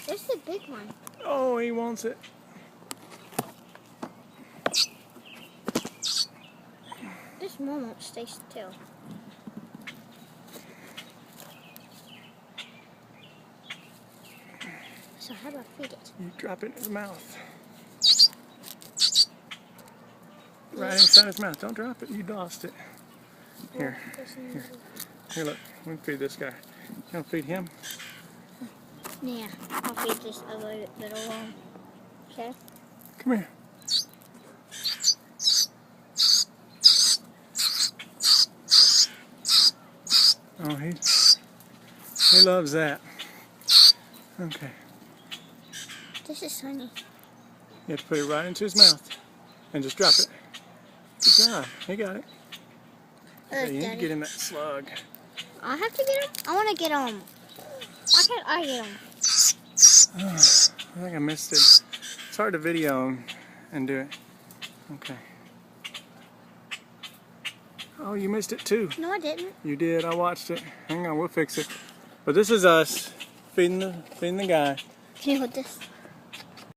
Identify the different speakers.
Speaker 1: This is the big one.
Speaker 2: Oh, he wants it.
Speaker 1: This one won't stay still. So how do I feed it?
Speaker 2: You drop it in his mouth. Right inside his mouth. Don't drop it. You lost it. Here. Here. Here, look. Let me feed this guy. You want to feed him?
Speaker 1: Yeah. I'll feed this other little one. Okay?
Speaker 2: Come here. Oh, he loves that. Okay.
Speaker 1: This is tiny.
Speaker 2: You have to put it right into his mouth and just drop it. Good job. He got it. Okay, you need to get him that slug.
Speaker 1: I have to get him? I want to get him. Why can't I get him?
Speaker 2: Oh, I think I missed it. It's hard to video him and do it. Okay. Oh, you missed it too.
Speaker 1: No, I didn't.
Speaker 2: You did. I watched it. Hang on, we'll fix it. But this is us feeding the guy.
Speaker 1: Can you hold this?